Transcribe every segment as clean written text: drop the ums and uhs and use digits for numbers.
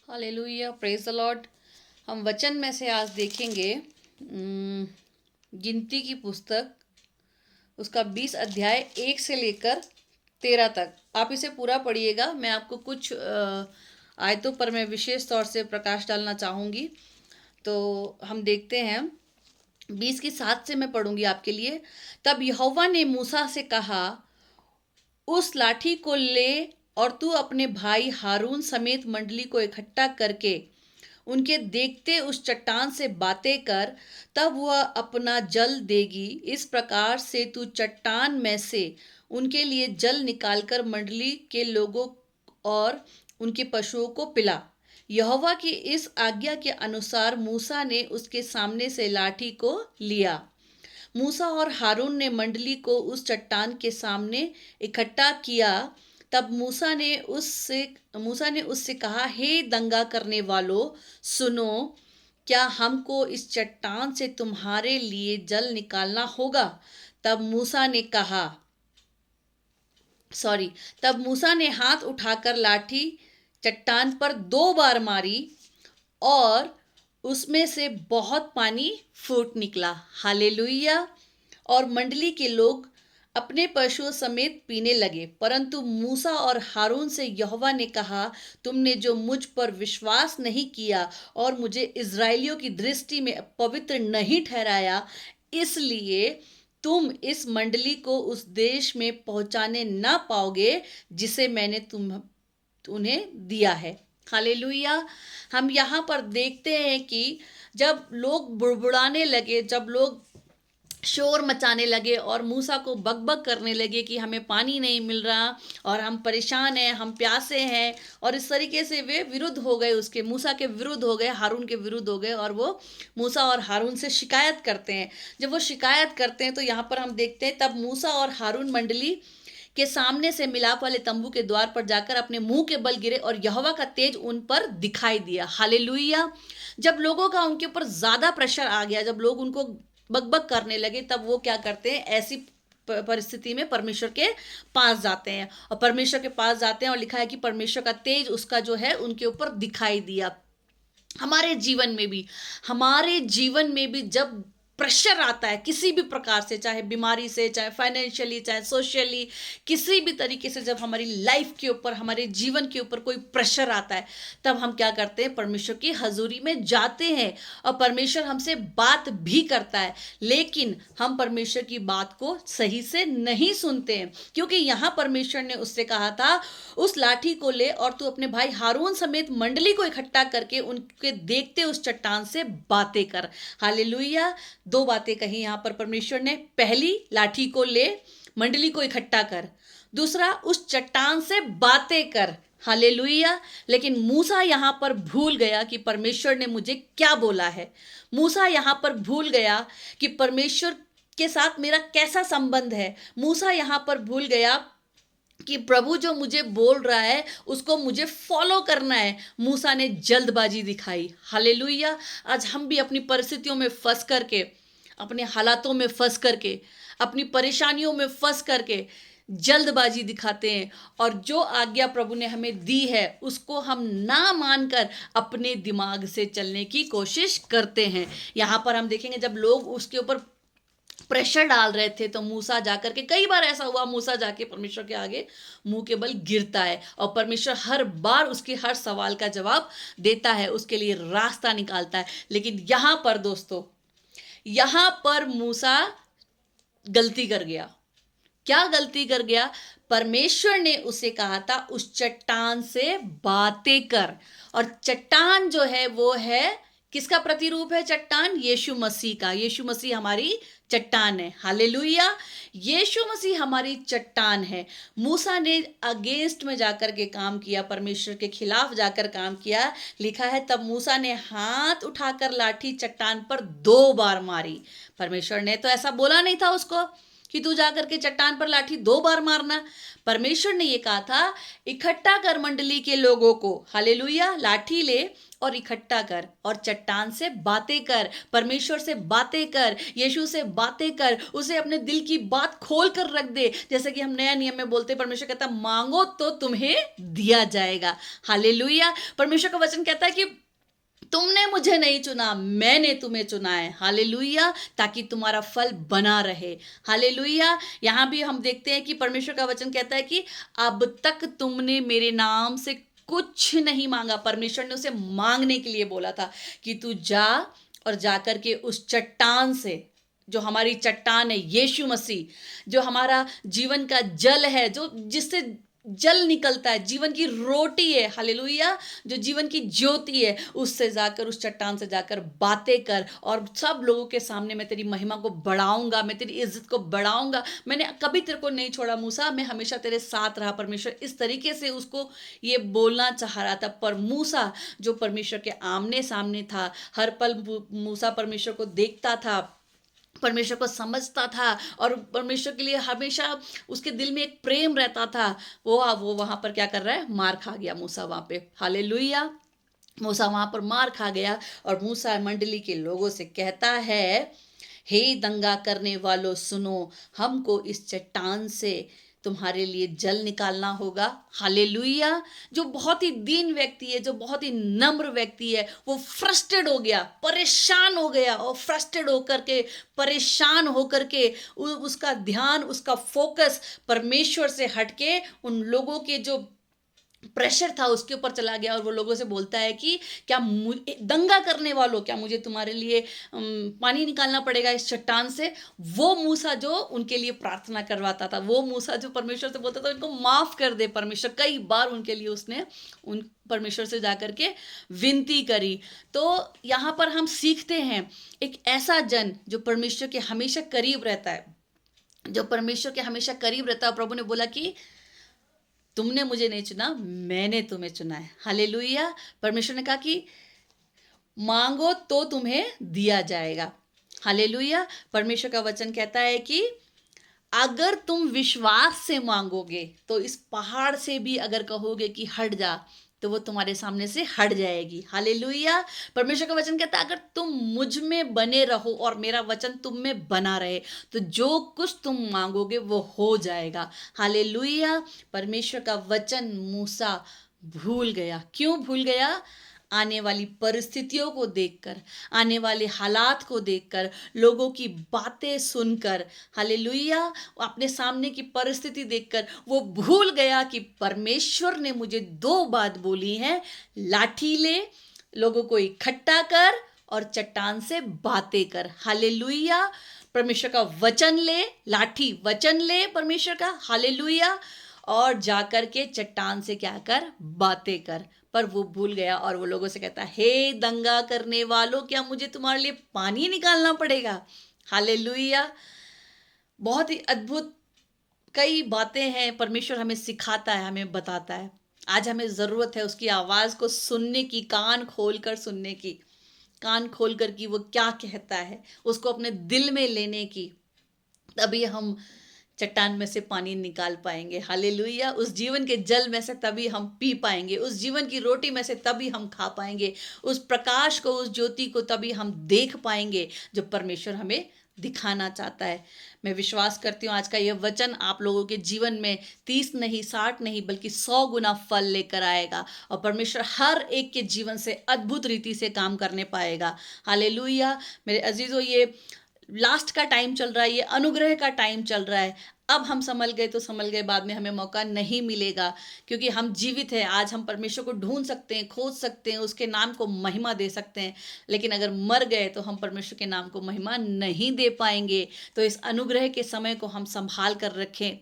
Hallelujah, praise the Lord. हम वचन में से आज देखेंगे गिनती की पुस्तक, उसका 20 अध्याय 1 से लेकर 13 तक। आप इसे पूरा पढ़िएगा। मैं आपको कुछ आयतों पर मैं विशेष तौर से प्रकाश डालना चाहूँगी। तो हम देखते हैं 20 की 7 से मैं पढ़ूंगी आपके लिए। तब यहोवा ने मूसा से कहा, उस लाठी को ले और तू अपने भाई हारून समेत मंडली को इकट्ठा करके उनके देखते उस चट्टान से बातें कर, तब वह अपना जल देगी। इस प्रकार से तू चट्टान में से उनके लिए जल निकालकर मंडली के लोगों और उनके पशुओं को पिला। यहोवा की इस आज्ञा के अनुसार मूसा ने उसके सामने से लाठी को लिया। मूसा और हारून ने मंडली को उस चट्टान के सामने इकट्ठा किया। तब मूसा ने उससे कहा, हे दंगा करने वालों, सुनो, क्या हमको इस चट्टान से तुम्हारे लिए जल निकालना होगा? तब मूसा ने कहा तब मूसा ने हाथ उठाकर लाठी चट्टान पर 2 बार मारी और उसमें से बहुत पानी फूट निकला। हालेलुया। और मंडली के लोग अपने पशुओं समेत पीने लगे। परंतु मूसा और हारून से यहोवा ने कहा, तुमने जो मुझ पर विश्वास नहीं किया और मुझे इज़राइलियों की दृष्टि में पवित्र नहीं ठहराया, इसलिए तुम इस मंडली को उस देश में पहुंचाने ना पाओगे जिसे मैंने उन्हें दिया है। हालेलुया। हम यहाँ पर देखते हैं कि जब लोग बुड़बुड़ाने लगे, जब लोग शोर मचाने लगे और मूसा को बकबक करने लगे कि हमें पानी नहीं मिल रहा और हम परेशान हैं, हम प्यासे हैं, और इस तरीके से वे विरुद्ध हो गए, उसके मूसा के विरुद्ध हो गए, हारून के विरुद्ध हो गए, और वो मूसा और हारून से शिकायत करते हैं। जब वो शिकायत करते हैं तो यहाँ पर हम देखते हैं, तब मूसा और हारून मंडली के सामने से मिलाप वाले तंबू के द्वार पर जाकर अपने मुंह के बल गिरे और यहोवा का तेज उन पर दिखाई दिया। हालेलुया। जब लोगों का उनके ऊपर ज्यादा प्रेशर आ गया, जब लोग उनको बकबक करने लगे, तब वो क्या करते हैं, ऐसी परिस्थिति में परमेश्वर के पास जाते हैं, और परमेश्वर के पास जाते हैं और लिखा है कि परमेश्वर का तेज उसका जो है उनके ऊपर दिखाई दिया। हमारे जीवन में भी जब प्रेशर आता है किसी भी प्रकार से, चाहे बीमारी से, चाहे फाइनेंशियली, चाहे सोशली, किसी भी तरीके से, जब हमारी लाइफ के ऊपर, हमारे जीवन के ऊपर कोई प्रेशर आता है, तब हम क्या करते हैं, परमेश्वर की हजूरी में जाते हैं और परमेश्वर हमसे बात भी करता है, लेकिन हम परमेश्वर की बात को सही से नहीं सुनते हैं। क्योंकि यहाँ परमेश्वर ने उससे कहा था, उस लाठी को ले और तू अपने भाई हारून समेत मंडली को इकट्ठा करके उनके देखते उस चट्टान से बातें कर। हालेलुया। 2 बातें कही यहां पर परमेश्वर ने। पहली, लाठी को ले, मंडली को इकट्ठा कर। दूसरा, उस चट्टान से बातें कर। हालेलुया। लेकिन मूसा यहां पर भूल गया कि परमेश्वर ने मुझे क्या बोला है। मूसा यहां पर भूल गया कि परमेश्वर के साथ मेरा कैसा संबंध है। मूसा यहां पर भूल गया कि प्रभु जो मुझे बोल रहा है उसको मुझे फॉलो करना है। मूसा ने जल्दबाजी दिखाई। हालेलुया। आज हम भी अपनी परिस्थितियों में फंस करके, अपने हालातों में फंस करके, अपनी परेशानियों में फंस करके जल्दबाजी दिखाते हैं, और जो आज्ञा प्रभु ने हमें दी है उसको हम ना मानकर अपने दिमाग से चलने की कोशिश करते हैं। यहाँ पर हम देखेंगे जब लोग उसके ऊपर प्रेशर डाल रहे थे तो मूसा जाकर के, कई बार ऐसा हुआ, मूसा जाके परमेश्वर के आगे मुंह के बल गिरता है और परमेश्वर हर बार उसके हर सवाल का जवाब देता है, उसके लिए रास्ता निकालता है। लेकिन यहां पर दोस्तों, यहां पर मूसा गलती कर गया। क्या गलती कर गया? परमेश्वर ने उसे कहा था उस चट्टान से बातें कर, और चट्टान जो है वो है, किसका प्रतिरूप है चट्टान? यीशु मसीह का। यीशु मसीह हमारी चट्टान है। हालेलुया। यीशु मसीह हमारी चट्टान है। मूसा ने अगेंस्ट में जाकर के काम किया, परमेश्वर के खिलाफ जाकर काम किया। लिखा है, तब मूसा ने हाथ उठाकर लाठी चट्टान पर 2 बार मारी। परमेश्वर ने तो ऐसा बोला नहीं था उसको कि तू जाकर के चट्टान पर लाठी 2 बार मारना। परमेश्वर ने ये कहा था, इकट्ठा कर मंडली के लोगों को। हालेलुया। लाठी ले और इकट्ठा कर और चट्टान से बातें कर, परमेश्वर से बातें कर, यीशु से बातें कर, उसे अपने दिल की बात खोल कर रख दे। जैसे कि हम नया नियम में बोलते हैं, परमेश्वर कहता है मांगो तो तुम्हें दिया जाएगा। हालेलुया। परमेश्वर का वचन कहता है कि तुमने मुझे नहीं चुना, मैंने तुम्हें चुना है। हालेलुया। ताकि तुम्हारा फल बना रहे। हालेलुया। यहाँ भी हम देखते हैं कि परमेश्वर का वचन कहता है कि अब तक तुमने मेरे नाम से कुछ नहीं मांगा। परमेश्वर ने उसे मांगने के लिए बोला था कि तू जा और जाकर के उस चट्टान से, जो हमारी चट्टान है यीशु मसीह, जो हमारा जीवन का जल है, जो जिससे जल निकलता है, जीवन की रोटी है, हालेलुया, जो जीवन की ज्योति है, उससे जाकर, उस चट्टान से जाकर बातें कर और सब लोगों के सामने मैं तेरी महिमा को बढ़ाऊंगा, मैं तेरी इज्जत को बढ़ाऊंगा। मैंने कभी तेरे को नहीं छोड़ा मूसा, मैं हमेशा तेरे साथ रहा। परमेश्वर इस तरीके से उसको ये बोलना चाह रहा था। पर मूसा जो परमेश्वर के आमने सामने था, हर पल मूसा परमेश्वर को देखता था, परमेश्वर को समझता था और परमेश्वर के लिए हमेशा उसके दिल में एक प्रेम रहता था। वो वहां पर क्या कर रहा है, मार खा गया मूसा वहां पे। हालेलुया। मूसा वहां पर मार खा गया और मूसा मंडली के लोगों से कहता है, हे दंगा करने वालों सुनो, हमको इस चट्टान से तुम्हारे लिए जल निकालना होगा। हालेलुया। जो बहुत ही दीन व्यक्ति है, जो बहुत ही नम्र व्यक्ति है, वो फ्रस्ट्रेट हो गया, परेशान हो गया, और फ्रस्ट्रेट होकर के, परेशान होकर के उसका ध्यान, उसका फोकस परमेश्वर से हटके उन लोगों के जो प्रेशर था उसके ऊपर चला गया। और वो लोगों से बोलता है कि क्या दंगा करने वालों, क्या मुझे तुम्हारे लिए पानी निकालना पड़ेगा इस चट्टान से। वो मूसा जो उनके लिए प्रार्थना करवाता था, वो मूसा जो परमेश्वर से बोलता था इनको माफ कर दे परमेश्वर, कई बार उनके लिए उसने उन परमेश्वर से जाकर के विनती करी। तो यहाँ पर हम सीखते हैं एक ऐसा जन जो परमेश्वर के हमेशा करीब रहता है, जो परमेश्वर के हमेशा करीब रहता है। प्रभु ने बोला कि तुमने मुझे नहीं चुना, मैंने तुम्हें चुना है। हालेलुया। परमेश्वर ने कहा कि मांगो तो तुम्हें दिया जाएगा। हालेलुया। परमेश्वर का वचन कहता है कि अगर तुम विश्वास से मांगोगे तो इस पहाड़ से भी अगर कहोगे कि हट जा, तो वो तुम्हारे सामने से हट जाएगी। हालेलुया। परमेश्वर का वचन कहता है अगर तुम मुझ में बने रहो और मेरा वचन तुम में बना रहे, तो जो कुछ तुम मांगोगे वो हो जाएगा। हालेलुया। परमेश्वर का वचन मूसा भूल गया। क्यों भूल गया? आने वाली परिस्थितियों को देखकर, आने वाले हालात को देखकर, लोगों की बातें सुनकर, हालेलुया, अपने सामने की परिस्थिति देखकर वो भूल गया कि परमेश्वर ने मुझे 2 बात बोली है, लाठी ले, लोगों को इकट्ठा कर और चट्टान से बातें कर। हालेलुया। परमेश्वर का वचन ले, लाठी वचन ले परमेश्वर का, हालेलुया, और जाकर के चट्टान से क्या कर, बातें कर। पर वो भूल गया और वो लोगों से कहता है, हे दंगा करने वालों, क्या मुझे तुम्हारे लिए पानी निकालना पड़ेगा? हालेलुया। बहुत ही अद्भुत कई बातें हैं परमेश्वर हमें सिखाता है, हमें बताता है। आज हमें ज़रूरत है उसकी आवाज़ को सुनने की, कान खोल कर सुनने की, कान खोल कर कि वो क्या कहता है, उसको अपने दिल में लेने की। तभी हम चट्टान में से पानी निकाल पाएंगे। हालेलुया। उस जीवन के जल में से तभी हम पी पाएंगे, उस जीवन की रोटी में से तभी हम खा पाएंगे, उस प्रकाश को, उस ज्योति को तभी हम देख पाएंगे जो परमेश्वर हमें दिखाना चाहता है। मैं विश्वास करती हूँ आज का यह वचन आप लोगों के जीवन में 30 नहीं, 60 नहीं, बल्कि 100 गुना फल लेकर आएगा और परमेश्वर हर एक के जीवन से अद्भुत रीति से काम करने पाएगा। हालेलुया। मेरे अजीजों, ये लास्ट का टाइम चल रहा है, ये अनुग्रह का टाइम चल रहा है। अब हम संभल गए तो संभल गए, बाद में हमें मौका नहीं मिलेगा, क्योंकि हम जीवित हैं। आज हम परमेश्वर को ढूंढ सकते हैं, खोज सकते हैं, उसके नाम को महिमा दे सकते हैं, लेकिन अगर मर गए तो हम परमेश्वर के नाम को महिमा नहीं दे पाएंगे। तो इस अनुग्रह के समय को हम संभाल कर रखें,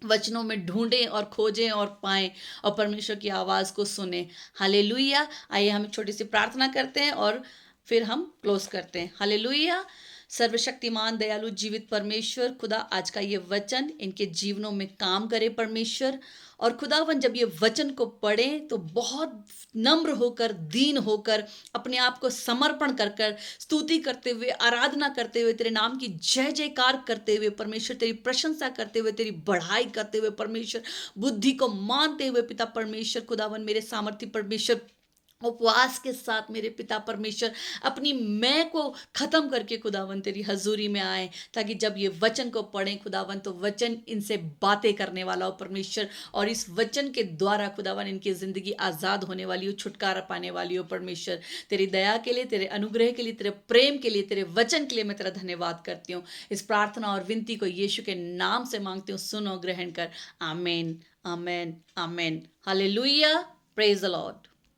वचनों में ढूंढें और खोजें और पाएं और परमेश्वर की आवाज़ को सुने। हालेलुया। आइए हम छोटी सी प्रार्थना करते हैं और फिर हम क्लोज करते हैं। हालेलुया। सर्वशक्तिमान दयालु जीवित परमेश्वर खुदा, आज का ये वचन इनके जीवनों में काम करे परमेश्वर। और खुदावन जब ये वचन को पढ़ें तो बहुत नम्र होकर, दीन होकर, अपने आप को समर्पण कर कर, स्तुति करते हुए, आराधना करते हुए, तेरे नाम की जय जयकार करते हुए परमेश्वर, तेरी प्रशंसा करते हुए, तेरी बढ़ाई करते हुए परमेश्वर, बुद्धि को मानते हुए पिता परमेश्वर खुदावन, मेरे सामर्थ्य परमेश्वर, उपवास के साथ मेरे पिता परमेश्वर अपनी मैं को ख़त्म करके खुदावन तेरी हजूरी में आए, ताकि जब ये वचन को पढ़ें खुदावन तो वचन इनसे बातें करने वाला हो परमेश्वर, और इस वचन के द्वारा खुदावन इनकी ज़िंदगी आज़ाद होने वाली हो, छुटकारा पाने वाली हो परमेश्वर। तेरी दया के लिए, तेरे अनुग्रह के लिए, तेरे प्रेम के लिए, तेरे वचन के लिए मैं तेरा धन्यवाद करती हूँ। इस प्रार्थना और विनती को यीशु के नाम से मांगती हूँ, सुनो ग्रहण कर। Amen, amen, amen. Hallelujah, praise the Lord.